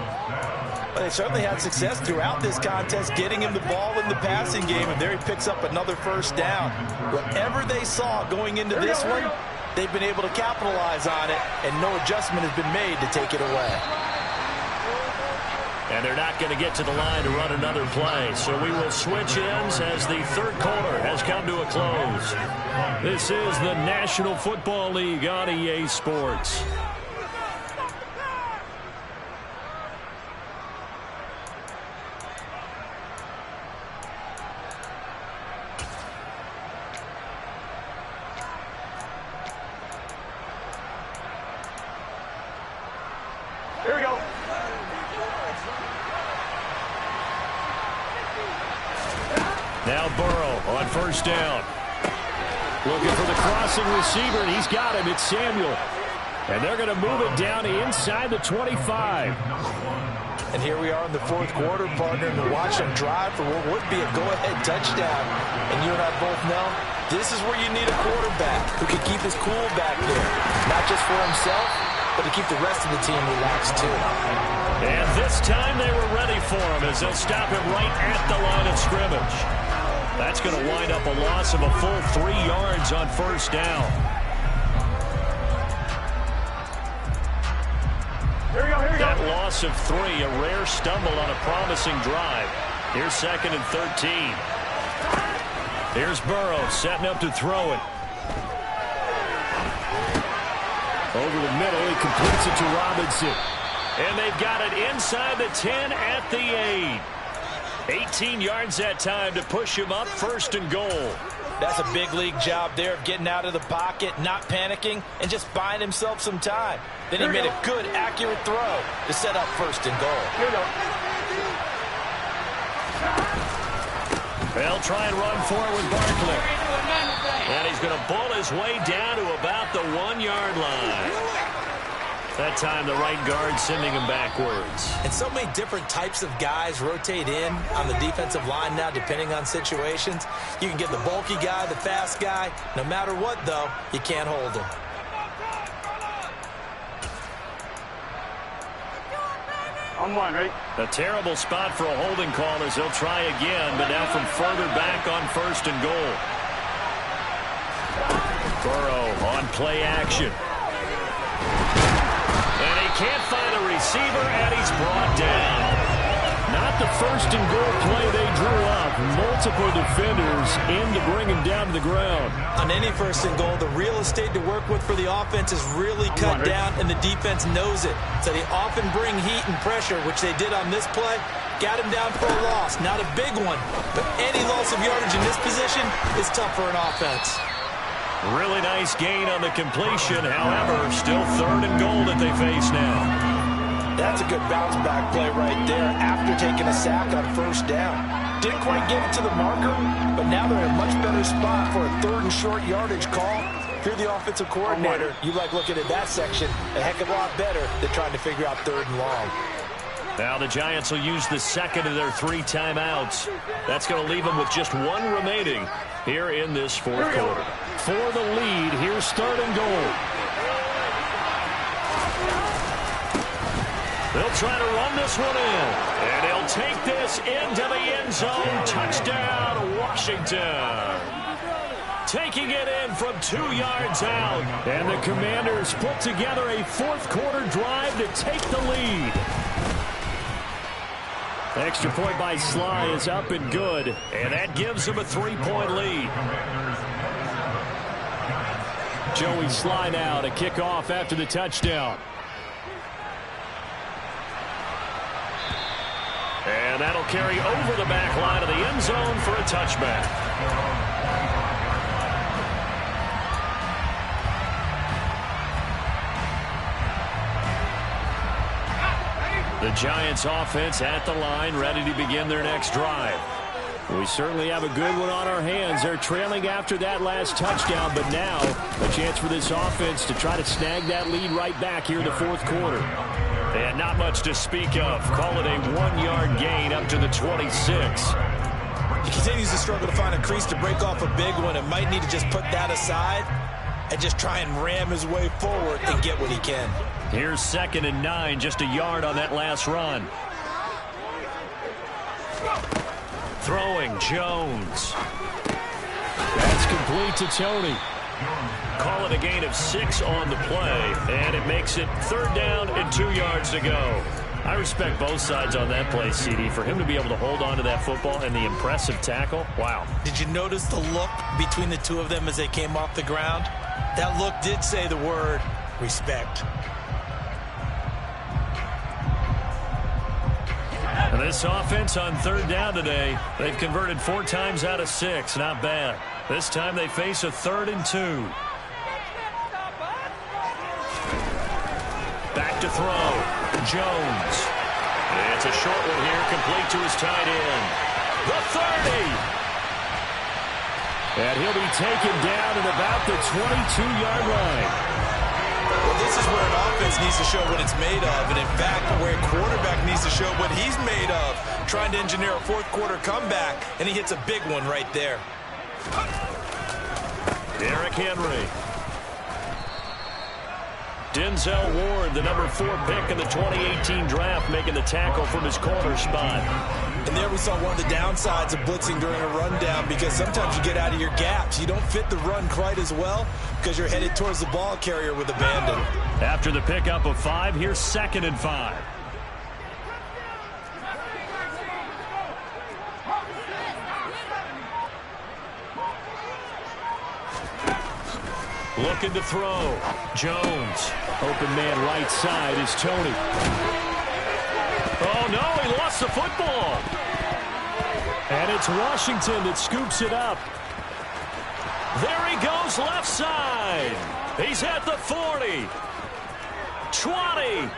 Well, they certainly had success throughout this contest getting him the ball in the passing game, and there he picks up another 1st down. Whatever they saw going into this one, they've been able to capitalize on it, and no adjustment has been made to take it away. And they're not going to get to the line to run another play, so we will switch ends as the 3rd quarter has come to a close. This is the National Football League on EA Sports. Here we go. Now Burrow on 1st down. Looking for the crossing receiver, and he's got him. It's Samuel. And they're going to move it down to inside the 25. And here we are in the 4th quarter, partner, and watch them drive for what would be a go-ahead touchdown. And you and I both know this is where you need a quarterback who can keep his cool back there, not just for himself, but to keep the rest of the team relaxed too. And this time they were ready for him as they'll stop him right at the line of scrimmage. That's going to wind up a loss of a full 3 yards on 1st down. Here we go, here we go. That loss of 3, a rare stumble on a promising drive. Here's 2nd and 13. Here's Burrow setting up to throw it. Over the middle, he completes it to Robinson. And they've got it inside the 10 at the 8. 18 yards that time to push him up 1st and goal. That's a big league job there of getting out of the pocket, not panicking, and just buying himself some time. Then he made a good, accurate throw to set up first and goal. Here we go. They'll try and run for it with Barkley. And he's going to bull his way down to about the 1-yard line. That time the right guard sending him backwards. And so many different types of guys rotate in on the defensive line now, depending on situations. You can get the bulky guy, the fast guy. No matter what, though, you can't hold him. On one, right? A terrible spot for a holding call as he'll try again, but now from further back on first and goal. Burrow on play action. And he can't find a receiver, and he's brought down. Not the first and goal play they drew up. Multiple defenders in to bring him down to the ground. On any first and goal, the real estate to work with for the offense is really cut down, and the defense knows it. So they often bring heat and pressure, which they did on this play. Got him down for a loss. Not a big one, but any loss of yardage in this position is tough for an offense. Really nice gain on the completion. However, still third and goal that they face now. That's a good bounce-back play right there after taking a sack on first down. Didn't quite get it to the marker, but now they're in a much better spot for a third and short yardage call. If you're the offensive coordinator, you like looking at that section a heck of a lot better than trying to figure out third and long. Now the Giants will use the second of their 3 timeouts. That's going to leave them with just 1 remaining here in this fourth quarter. For the lead, here's third and goal. They'll try to run this one in. And he'll take this into the end zone. Touchdown, Washington. Taking it in from 2 yards out. And the Commanders put together a fourth quarter drive to take the lead. Extra point by Sly is up and good. And that gives them a 3-point lead. Joey Sly now to kick off after the touchdown. And that'll carry over the back line of the end zone for a touchback. The Giants offense at the line, ready to begin their next drive. We certainly have a good one on our hands. They're trailing after that last touchdown, but now a chance for this offense to try to snag that lead right back here in the fourth quarter. And not much to speak of. Call it a 1-yard gain up to the 26. He continues to struggle to find a crease to break off a big one and might need to just put that aside and just try and ram his way forward and get what he can. Here's 2nd and 9, just a yard on that last run. Throwing, Jones. That's complete to Tony. Call it a gain of 6 on the play, and it makes it 3rd down and 2 yards to go. I respect both sides on that play, CD. For him to be able to hold on to that football and the impressive tackle, wow. Did you notice the look between the two of them as they came off the ground? That look did say the word respect. And this offense on 3rd down today, they've converted 4 times out of 6. Not bad. This time they face a 3rd and 2. Back to throw. Jones. It's a short one here, complete to his tight end. The 30. And he'll be taken down at about the 22-yard line. Well, this is where an offense needs to show what it's made of, and in fact, where a quarterback needs to show what he's made of, trying to engineer a fourth quarter comeback, and he hits a big one right there. Derrick Henry. Denzel Ward, the number 4 pick in the 2018 draft, making the tackle from his corner spot. And there we saw one of the downsides of blitzing during a rundown, because sometimes you get out of your gaps. You don't fit the run quite as well because you're headed towards the ball carrier with abandon. After the pickup of 5, here's 2nd and 5. Looking to throw. Jones. Open man right side is Tony. Oh, no, he lost the football. And it's Washington that scoops it up. There he goes left side. He's at the 40. 20.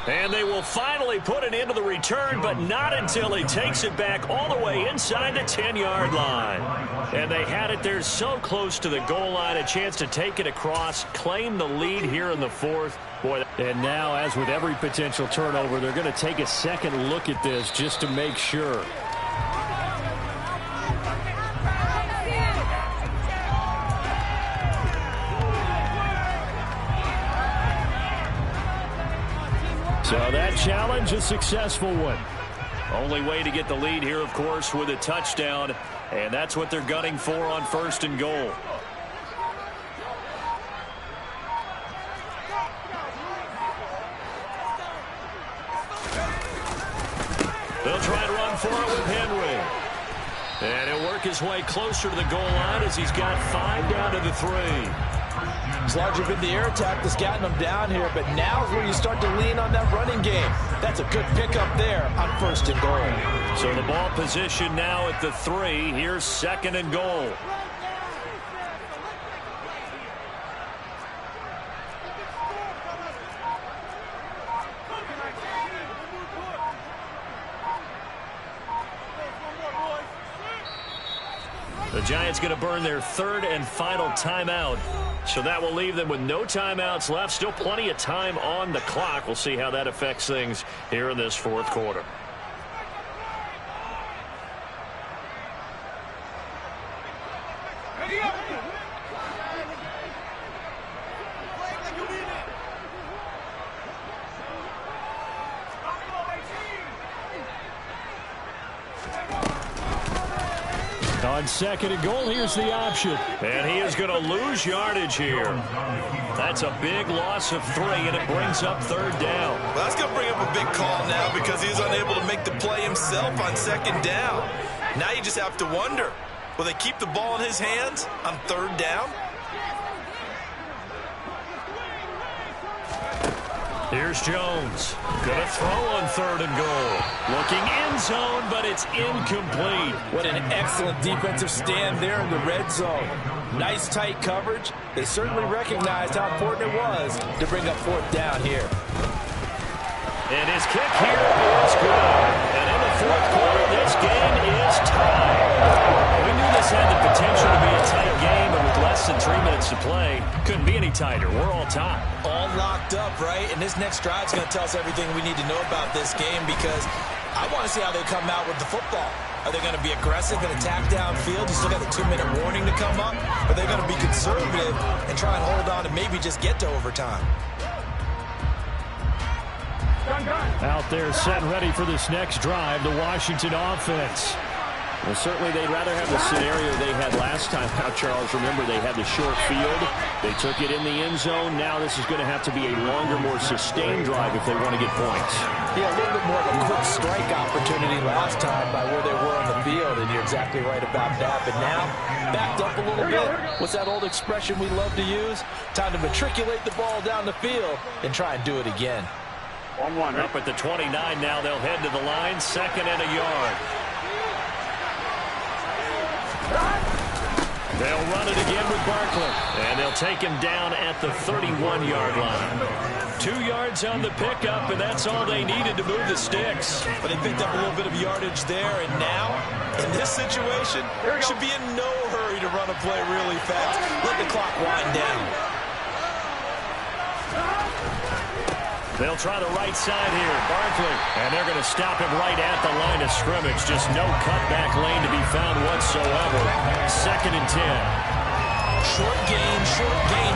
And they will finally put it into the return, but not until he takes it back all the way inside the 10-yard line. And they had it there so close to the goal line, a chance to take it across, claim the lead here in the fourth. Boy, and now, as with every potential turnover, they're going to take a second look at this just to make sure. So that challenge, a successful one. Only way to get the lead here, of course, with a touchdown. And that's what they're gunning for on 1st and goal. They'll try to run for it with Henry. And he'll work his way closer to the goal line as he's got 5 down to the 3. It's largely been the air attack that's gotten them down here, but now is where you start to lean on that running game. That's a good pickup there on 1st and goal. So the ball position now at the 3. Here's 2nd and goal. The Giants going to burn their 3rd and final timeout. So that will leave them with no timeouts left. Still plenty of time on the clock. We'll see how that affects things here in this 4th quarter. On 2nd and goal, here's the option. And he is going to lose yardage here. That's a big loss of 3, and it brings up 3rd down. Well, that's going to bring up a big call now because he's unable to make the play himself on 2nd down. Now you just have to wonder, will they keep the ball in his hands on 3rd down? Here's Jones. Gonna throw on 3rd and goal. Looking end zone, but it's incomplete. What an excellent defensive stand there in the red zone. Nice tight coverage. They certainly recognized how important it was to bring up 4th down here. And his kick here is good. And in the 4th quarter, this game is tied. We knew this had the potential to be a tight game, and with less than 3 minutes to play, couldn't be any tighter. We're all tied. All locked up, right? And this next drive is going to tell us everything we need to know about this game because I want to see how they come out with the football. Are they going to be aggressive and attack downfield? You still got a 2-minute warning to come up? Or are they going to be conservative and try and hold on and maybe just get to overtime? Out there set and ready for this next drive, the Washington offense. Well, certainly they'd rather have the scenario they had last time out, Charles. Remember, they had the short field. They took it in the end zone. Now this is going to have to be a longer, more sustained drive if they want to get points. Yeah, a little bit more of a quick strike opportunity last time by where they were on the field, and you're exactly right about that. But now, backed up a little bit. What's that old expression we love to use? Time to matriculate the ball down the field and try and do it again. 1-1. Up at the 29 now, they'll head to the line, 2nd and a yard. They'll run it again with Barkley, and they'll take him down at the 31-yard line. 2 yards on the pickup, and that's all they needed to move the sticks. But they picked up a little bit of yardage there, and now, in this situation, should be in no hurry to run a play really fast. Let the clock wind down. They'll try the right side here, Barkley, and they're going to stop him right at the line of scrimmage. Just no cutback lane to be found whatsoever. 2nd and 10. Short gain,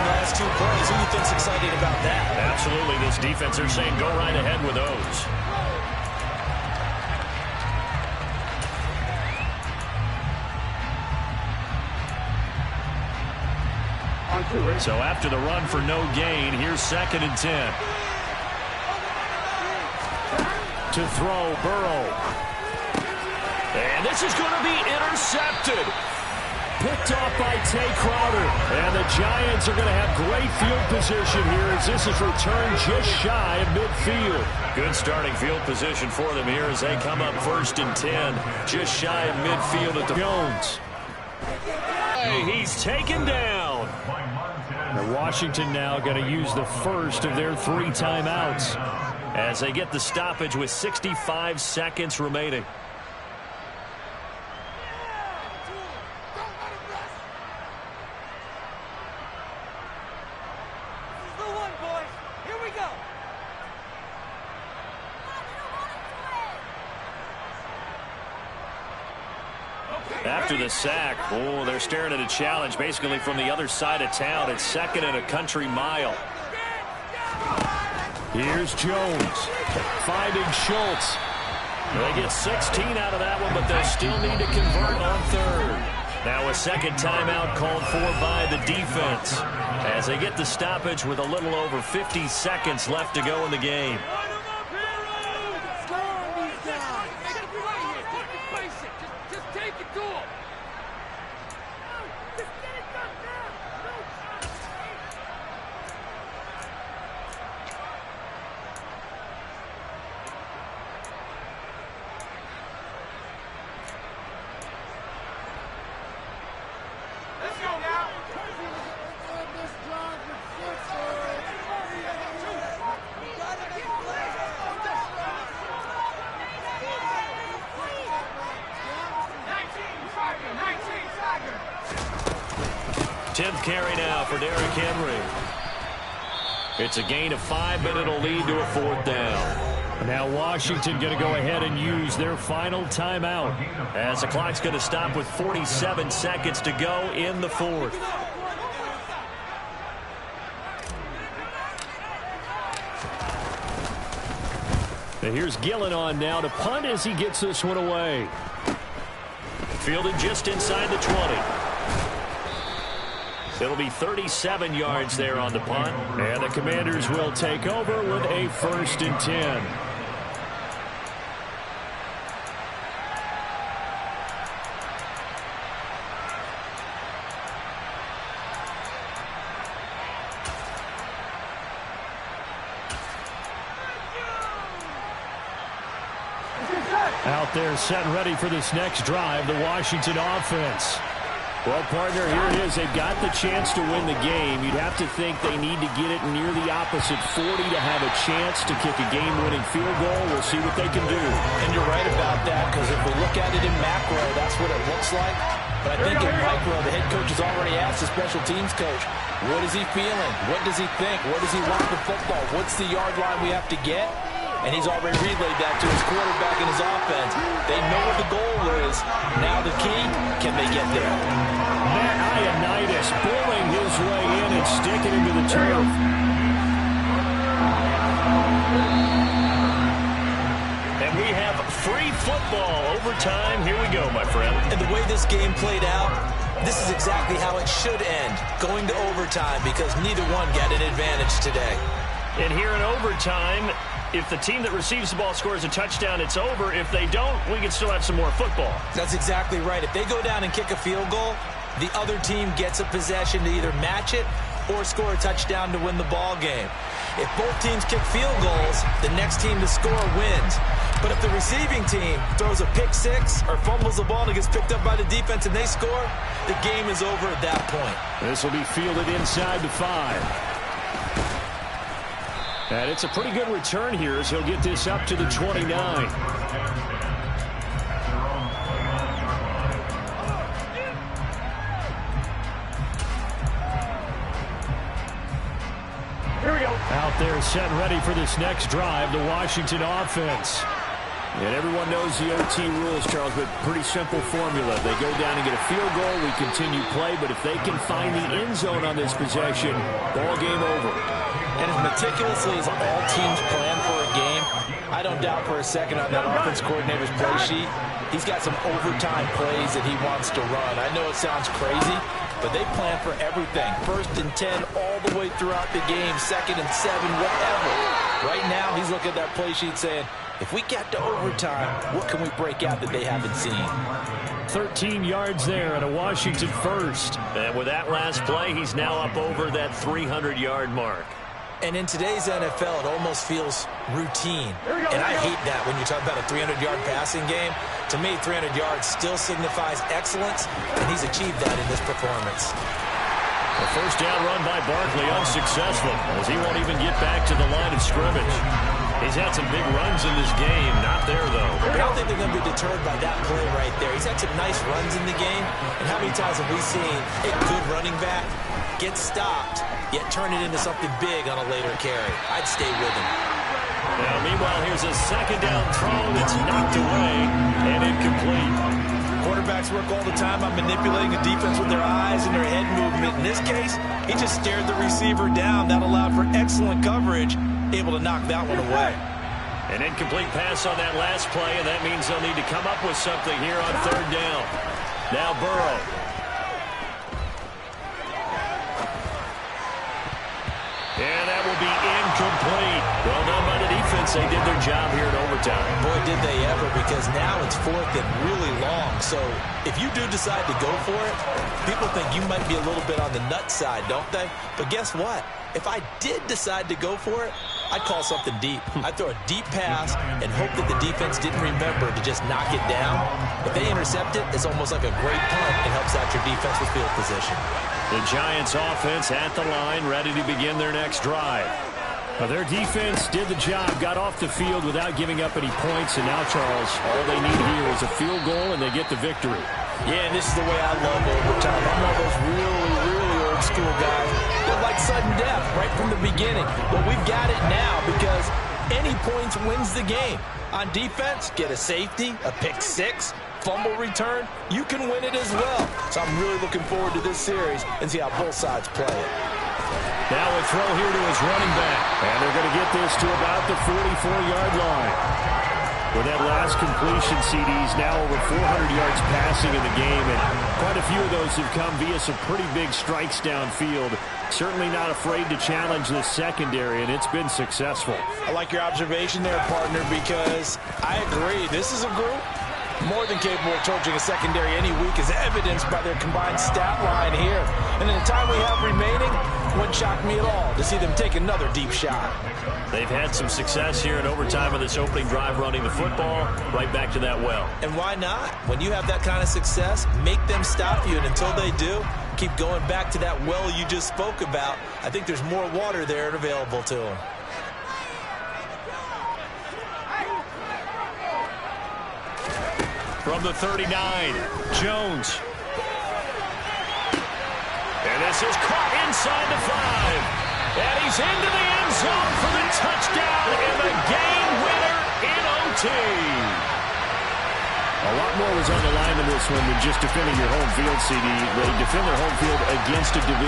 last 2 plays. Who do you think's excited about that? Absolutely, this defense, they're saying go right ahead with those. So after the run for no gain, here's 2nd and 10. To throw, Burrow. And this is going to be intercepted. Picked off by Tay Crowder. And the Giants are going to have great field position here as this is returned just shy of midfield. Good starting field position for them here as they come up 1st and 10. Just shy of midfield at the Jones. away. He's taken down. And Washington now going to use the first of their 3 timeouts as they get the stoppage with 65 seconds remaining. After the sack, they're staring at a challenge basically from the other side of town. It's 2nd and a country mile. Here's Jones finding Schultz. They get 16 out of that one, but they still need to convert on 3rd. Now a second timeout called for by the defense as they get the stoppage with a little over 50 seconds left to go in the game. Carry now for Derrick Henry. It's a gain of 5, but it'll lead to a 4th down. Now Washington going to go ahead and use their final timeout as the clock's going to stop with 47 seconds to go in the 4th. And here's Gillen on now to punt as he gets this one away. Fielded just inside the 20. It'll be 37 yards there on the punt. And the Commanders will take over with a 1st and 10. Out there set and ready for this next drive, the Washington offense. Well, partner, here it is. They've got the chance to win the game. You'd have to think they need to get it near the opposite 40 to have a chance to kick a game-winning field goal. We'll see what they can do. And you're right about that, because if we look at it in macro, that's what it looks like. But I think in micro, the head coach has already asked the special teams coach, what is he feeling? What does he think? What does he want the football? What's the yard line we have to get? And he's already relayed that to his quarterback and his offense. They know what the goal is. Now the key, can they get there? Matt Ioannidis bullying his way in and sticking into the turf. And we have free football overtime. Here we go, my friend. And the way this game played out, this is exactly how it should end, going to overtime, because neither one got an advantage today. And here in overtime, if the team that receives the ball scores a touchdown, it's over. If they don't, we can still have some more football. That's exactly right. If they go down and kick a field goal, the other team gets a possession to either match it or score a touchdown to win the ball game. If both teams kick field goals, the next team to score wins. But if the receiving team throws a pick six or fumbles the ball and it gets picked up by the defense and they score, the game is over at that point. This will be fielded inside the 5. And it's a pretty good return here as he'll get this up to the 29. Here we go. Out there set and ready for this next drive, the Washington offense. And everyone knows the OT rules, Charles, but pretty simple formula. They go down and get a field goal, we continue play, but if they can find the end zone on this possession, ball game over. And as meticulously as all teams plan for a game, I don't doubt for a second on that offense coordinator's play sheet, he's got some overtime plays that he wants to run. I know it sounds crazy, but they plan for everything. 1st and 10 all the way throughout the game, 2nd and 7, whatever. Right now, he's looking at that play sheet saying, if we get to overtime, what can we break out that they haven't seen? 13 yards there at a Washington first. And with that last play, he's now up over that 300-yard mark. And in today's NFL, it almost feels routine. And I hate that when you talk about a 300-yard passing game. To me, 300 yards still signifies excellence, and he's achieved that in this performance. The first down run by Barkley unsuccessful, as he won't even get back to the line of scrimmage. He's had some big runs in this game. Not there, though. I don't think they're going to be deterred by that play right there. He's had some nice runs in the game. And how many times have we seen a good running back get stopped, yet turn it into something big on a later carry? I'd stay with him. Now, meanwhile, here's a second down throw that's knocked away and incomplete. Quarterbacks work all the time on manipulating a defense with their eyes and their head movement. In this case, he just stared the receiver down. That allowed for excellent coverage, able to knock that one away. An incomplete pass on that last play, and that means they'll need to come up with something here on third down. Now Burrow. And that will be incomplete. Well done by the defense. They did their job here in overtime. Boy, did they ever, because now it's fourth and really long. So if you do decide to go for it, people think you might be a little bit on the nut side, don't they? But guess what? If I did decide to go for it, I'd call something deep. I'd throw a deep pass and hope that the defense didn't remember to just knock it down. If they intercept it, it's almost like a great punt. It helps out your defense with field position. The Giants offense at the line, ready to begin their next drive. Well, their defense did the job, got off the field without giving up any points, and now, Charles, all they need here is a field goal, and they get the victory. Yeah, and this is the way I love overtime. I'm one of those really old school guys that like sudden death right from the beginning. But we've got it now because any points wins the game. On defense, get a safety, a pick six, fumble return, you can win it as well. So I'm really looking forward to this series and see how both sides play it. Now a throw here to his running back. And they're going to get this to about the 44-yard line. With that last completion, CD's now over 400 yards passing in the game, and quite a few of those have come via some pretty big strikes downfield. Certainly not afraid to challenge the secondary, and it's been successful. I like your observation there, partner, because I agree. This is a group more than capable of torching a secondary any week, as evidenced by their combined stat line here. And in the time we have remaining, wouldn't shock me at all to see them take another deep shot. They've had some success here in overtime of this opening drive running the football right back to that well. And why not? When you have that kind of success, make them stop you, and until they do, keep going back to that well you just spoke about. I think there's more water there available to them. From the 39, Jones. And this is caught inside the 5. And he's into the end zone for the touchdown and the game winner in OT. A lot more was on the line in this one than just defending your home field, CD. They defend their home field against a division.